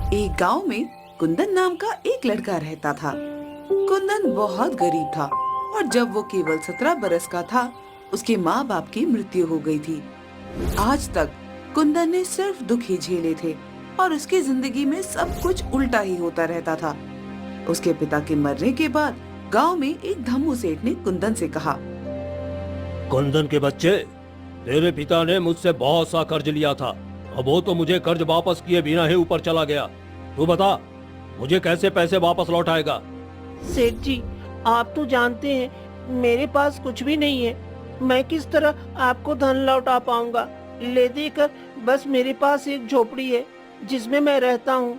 एक गांव में कुंदन नाम का एक लड़का रहता था। कुंदन बहुत गरीब था और जब वो केवल 17 बरस का था, उसके माँ बाप की मृत्यु हो गई थी। आज तक कुंदन ने सिर्फ दुख ही झेले थे और उसकी जिंदगी में सब कुछ उल्टा ही होता रहता था। उसके पिता के मरने के बाद गांव में एक धम्मू सेठ ने कुंदन से कहा, कुंदन के बच्चे, तेरे पिता ने मुझसे बहुत सा कर्ज लिया था। अब वो तो मुझे कर्ज वापस किए बिना ही ऊपर चला गया। तू बता, मुझे कैसे पैसे वापस लौटाएगा? सेठ जी, आप तो जानते हैं मेरे पास कुछ भी नहीं है। मैं किस तरह आपको धन लौटा पाऊंगा? ले देकर बस मेरे पास एक झोपड़ी है जिसमें मैं रहता हूँ।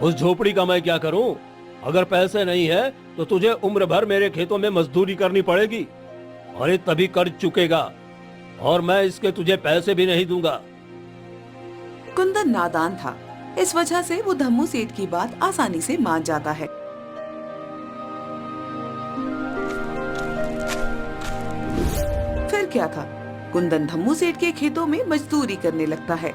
उस झोपड़ी का मैं क्या करूं? अगर पैसे नहीं है तो तुझे उम्र भर मेरे खेतों में मजदूरी करनी पड़ेगी। अरे तभी कर्ज चुकेगा, और मैं इसके तुझे पैसे भी नहीं दूंगा। कुंदन नादान था, इस वजह से वो धम्मू सेठ की बात आसानी से मान जाता है। फिर क्या था, कुंदन धम्मू सेठ के खेतों में मजदूरी करने लगता है।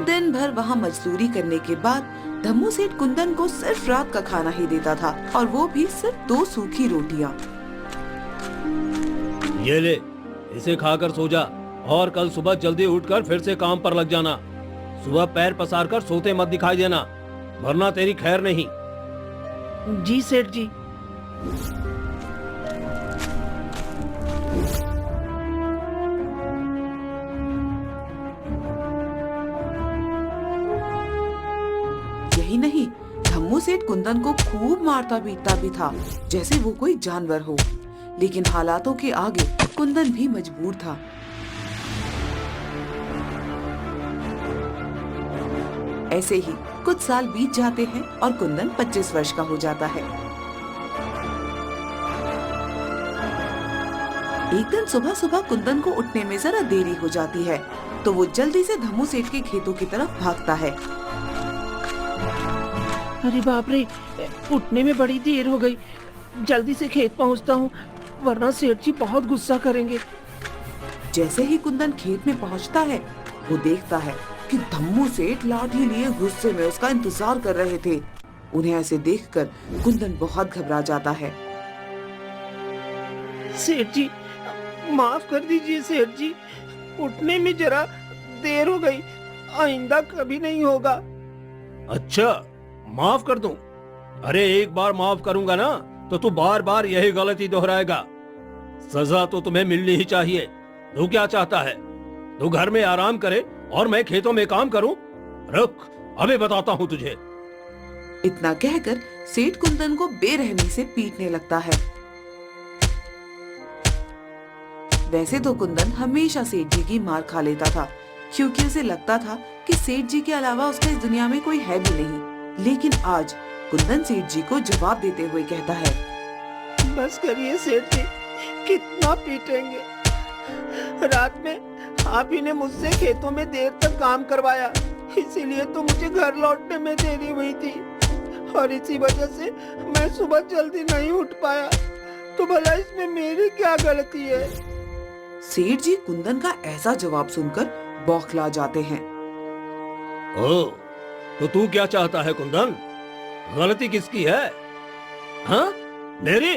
दिन भर वहाँ मजदूरी करने के बाद धम्मू सेठ कुंदन को सिर्फ रात का खाना ही देता था, और वो भी सिर्फ 2 सूखी रोटियां। ये ले, इसे खाकर सो जा और कल सुबह जल्दी उठकर फिर से काम पर लग जाना। सुबह पैर पसार कर सोते मत दिखाई देना, वरना तेरी खैर नहीं। जी सेठ जी। यही नहीं, धम्मू सेठ कुंदन को खूब मारता पीटता भी था, जैसे वो कोई जानवर हो। लेकिन हालातों के आगे कुंदन भी मजबूर था। ऐसे ही कुछ साल बीत जाते हैं और कुंदन 25 वर्ष का हो जाता है। एक दिन सुबह सुबह कुंदन को उठने में जरा देरी हो जाती है, तो वो जल्दी से धम्मू सेठ के खेतों की तरफ भागता है। अरे बाप रे, उठने में बड़ी देर हो गई। जल्दी से खेत पहुंचता हूँ, वरना सेठ जी बहुत गुस्सा करेंगे। जैसे ही कुंदन खेत में पहुंचता है, वो देखता है कि धम्मू सेठ लाठी लिए गुस्से में उसका इंतजार कर रहे थे। उन्हें ऐसे देखकर कुंदन बहुत घबरा जाता है। सेठ जी, माफ कर दीजिए सेठ जी, उठने में जरा देर हो गई। आइंदा कभी नहीं होगा। अच्छा, माफ कर दूं? अरे एक बार माफ करूंगा ना तो तू बार बार यही गलती दोहराएगा। सजा तो तुम्हें मिलनी ही चाहिए। तू क्या चाहता है? तू घर में आराम करे और मैं खेतों में काम करूं? रुक, अभी बताता हूं तुझे। इतना कहकर सेठ कुंदन को बेरहमी से पीटने लगता है। वैसे तो कुंदन हमेशा सेठ जी की मार खा लेता था, क्योंकि उसे लगता था कि सेठ जी के अलावा उसका इस दुनिया में कोई है भी नहीं। लेकिन आज कुंदन सेठ जी को जवाब देते हुए कहता है, बस करिए सेठ जी, कितना पीटेंगे? रात में आप ही ने मुझसे खेतों में देर तक काम करवाया, इसीलिए तो मुझे घर लौटने में देरी हुई थी, और इसी वजह से मैं सुबह जल्दी नहीं उठ पाया। तो भला इसमें मेरी क्या गलती है? सेठ जी कुंदन का ऐसा जवाब सुनकर बौखला जाते हैं। ओ, तो तू क्या चाहता है कुंदन? गलती किसकी है? हाँ, मेरी?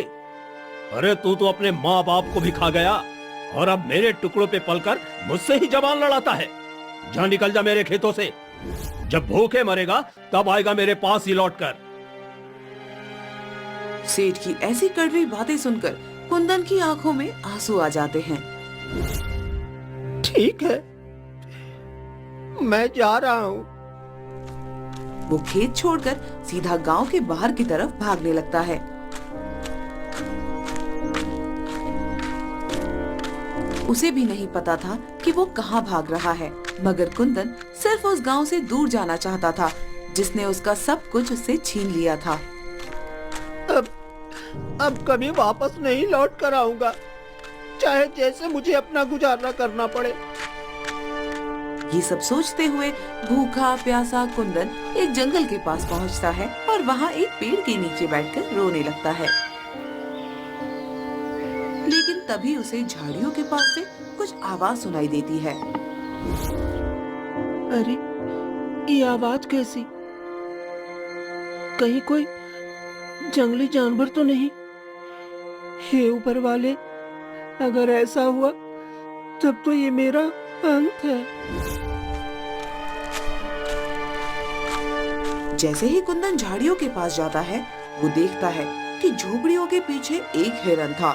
अरे तू तो अपने माँ बाप को भी खा गया और अब मेरे टुकड़ों पे पलकर मुझसे ही जबान लड़ाता है। जा निकल जा मेरे खेतों से। जब भूखे मरेगा तब आएगा मेरे पास ही लौटकर। सेठ की ऐसी कड़वी बातें सुनकर कुंदन की आंखों में आंसू आ जाते हैं। ठीक है, मैं जा रहा हूँ। वो खेत छोड़कर सीधा गांव के बाहर की तरफ भागने लगता है। उसे भी नहीं पता था कि वो कहाँ भाग रहा है, मगर कुंदन सिर्फ उस गांव से दूर जाना चाहता था जिसने उसका सब कुछ उससे छीन लिया था। अब कभी वापस नहीं लौट कर आऊंगा, चाहे जैसे मुझे अपना गुजारा करना पड़े। ये सब सोचते हुए भूखा प्यासा कुंदन एक जंगल के पास पहुंचता है और वहाँ एक पेड़ के नीचे बैठकर रोने लगता है। लेकिन तभी उसे झाड़ियों के पास से कुछ आवाज सुनाई देती है। अरे, ये आवाज कैसी? कहीं कोई जंगली जानवर तो नहीं? हे ऊपर वाले, अगर ऐसा हुआ तब तो ये मेरा अंत है। जैसे ही कुंदन झाड़ियों के पास जाता है, वो देखता है कि झोपड़ियों के पीछे एक हिरन था।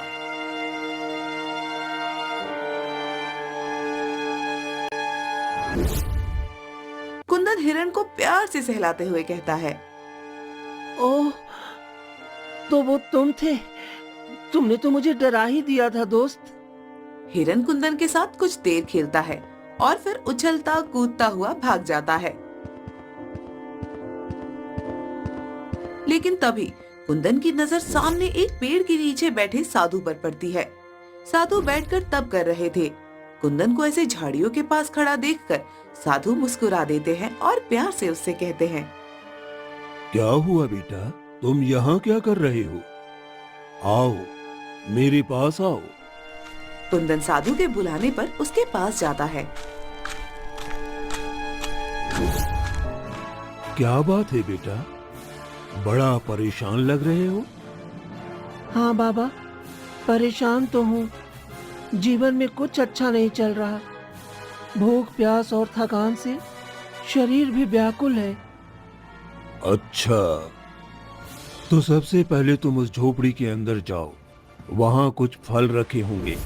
कुंदन हिरन को प्यार से सहलाते हुए कहता है, ओह, तो वो तुम थे। तुमने तो मुझे डरा ही दिया था दोस्त। हिरन कुंदन के साथ कुछ देर खेलता है और फिर उछलता कूदता हुआ भाग जाता है। लेकिन तभी कुंदन की नजर सामने एक पेड़ के नीचे बैठे साधु पर पड़ती है। साधु बैठकर तप कर रहे थे। कुंदन को ऐसे झाड़ियों के पास खड़ा देखकर साधु मुस्कुरा देते हैं और प्यार से उससे कहते हैं, क्या हुआ बेटा, तुम यहाँ क्या कर रहे हो? आओ, मेरे पास आओ। कुंदन साधु के बुलाने पर उसके पास जाता है। क्या बात है बेटा, बड़ा परेशान लग रहे हो? हाँ बाबा, परेशान तो हूँ। जीवन में कुछ अच्छा नहीं चल रहा। भूख प्यास और थकान से शरीर भी व्याकुल है। अच्छा, तो सबसे पहले तुम उस झोपड़ी के अंदर जाओ। वहाँ कुछ फल रखे होंगे,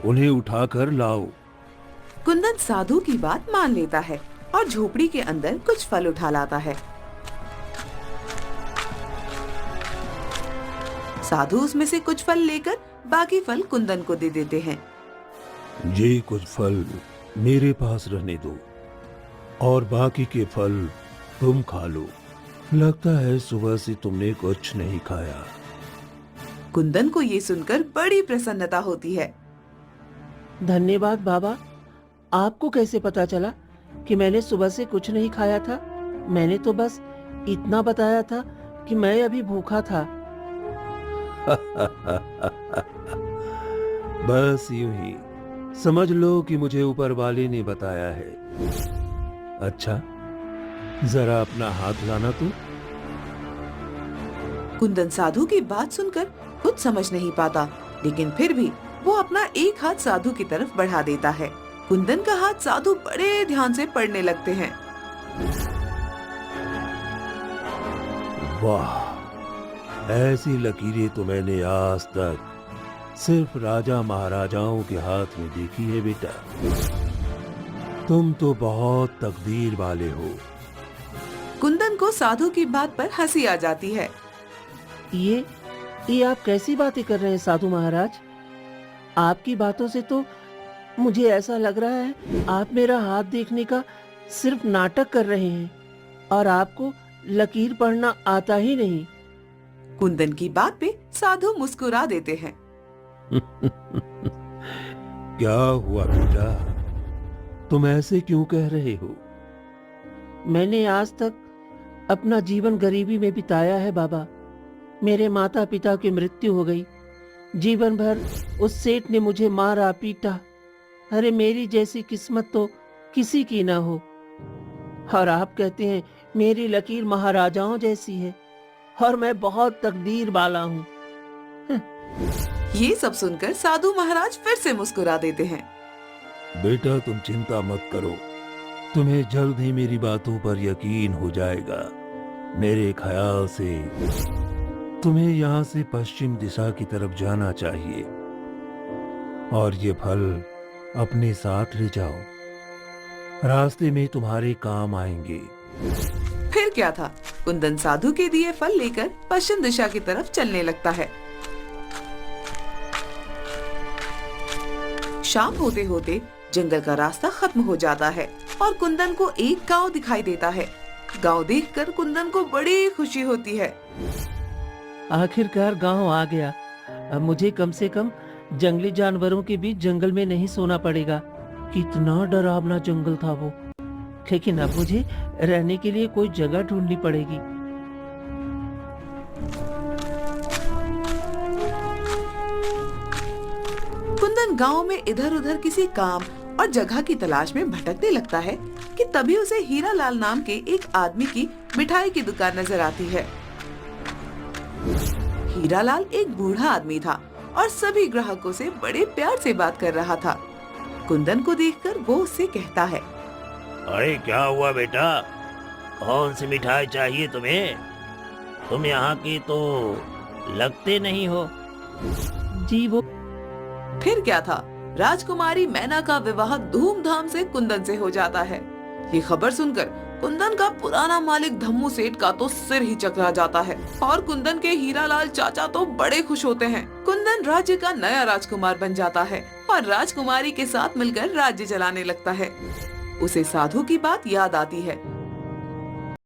उन्हें उठाकर लाओ। कुंदन साधु की बात मान लेता है और झोपड़ी के अंदर कुछ फल उठा लाता है। साधु उसमें से कुछ फल लेकर बाकी फल कुंदन को दे देते हैं। ये कुछ फल मेरे पास रहने दो और बाकी के फल तुम खा लो। लगता है सुबह से तुमने कुछ नहीं खाया। कुंदन को ये सुनकर बड़ी प्रसन्नता होती है। धन्यवाद बाबा। आपको कैसे पता चला कि मैंने सुबह से कुछ नहीं खाया था? मैंने तो बस इतना बताया था कि मैं अभी भूखा था। बस यूं ही समझ लो कि मुझे ऊपर वाले ने बताया है। अच्छा, जरा अपना हाथ लाना तू। कुंदन साधु की बात सुनकर कुछ समझ नहीं पाता, लेकिन फिर भी वो अपना एक हाथ साधु की तरफ बढ़ा देता है। कुंदन का हाथ साधु बड़े ध्यान से पढ़ने लगते हैं। वाह, ऐसी लकीरें तो मैंने आज तक सिर्फ राजा महाराजाओं के हाथ में देखी है बेटा। तुम तो बहुत तकदीर वाले हो। कुंदन को साधु की बात पर हंसी आ जाती है। ये आप कैसी बातें कर रहे हैं साधु महाराज? आपकी बातों से तो मुझे ऐसा लग रहा है आप मेरा हाथ देखने का सिर्फ नाटक कर रहे हैं और आपको लकीर पढ़ना आता ही नहीं। कुंदन की बात पे साधु मुस्कुरा देते हैं। क्या हुआ बेटा, तुम ऐसे क्यों कह रहे हो? मैंने आज तक अपना जीवन गरीबी में बिताया है बाबा। मेरे माता पिता की मृत्यु हो गई। जीवन भर उस सेठ ने मुझे मारा पीटा। अरे मेरी जैसी किस्मत तो किसी की ना हो। और आप कहते हैं मेरी लकीर महाराजाओं जैसी है और मैं बहुत तकदीर वाला हूँ। ये सब सुनकर साधु महाराज फिर से मुस्कुरा देते हैं। बेटा तुम चिंता मत करो, तुम्हें जल्द ही मेरी बातों पर यकीन हो जाएगा। मेरे ख्याल से तुम्हें यहाँ से पश्चिम दिशा की तरफ जाना चाहिए और ये फल अपने साथ ले जाओ, रास्ते में तुम्हारे काम आएंगे। फिर क्या था, कुंदन साधु के दिए फल लेकर पश्चिम दिशा की तरफ चलने लगता है। शाम होते होते जंगल का रास्ता खत्म हो जाता है और कुंदन को एक गांव दिखाई देता है। गांव देखकर कुंदन को बड़ी खुशी होती है। आखिरकार गांव आ गया। अब मुझे कम से कम जंगली जानवरों के बीच जंगल में नहीं सोना पड़ेगा। कितना डरावना जंगल था वो। लेकिन अब मुझे रहने के लिए कोई जगह ढूंढनी पड़ेगी। कुंदन गांव में इधर उधर किसी काम और जगह की तलाश में भटकने लगता है कि तभी उसे हीरालाल नाम के एक आदमी की मिठाई की दुकान नजर आती है। हीरालाल एक बूढ़ा आदमी था और सभी ग्राहकों से बड़े प्यार से बात कर रहा था। कुंदन को देखकर वो उससे कहता है, अरे क्या हुआ बेटा, कौन सी मिठाई चाहिए तुम्हें? तुम यहाँ की तो लगते नहीं हो। जी वो फिर क्या था, राजकुमारी मैना का विवाह धूमधाम से कुंदन से हो जाता है। ये खबर सुनकर कुंदन का पुराना मालिक धम्मू सेठ का तो सिर ही चकरा जाता है और कुंदन के हीरालाल चाचा तो बड़े खुश होते हैं। कुंदन राज्य का नया राजकुमार बन जाता है और राजकुमारी के साथ मिलकर राज्य चलाने लगता है। उसे साधु की बात याद आती है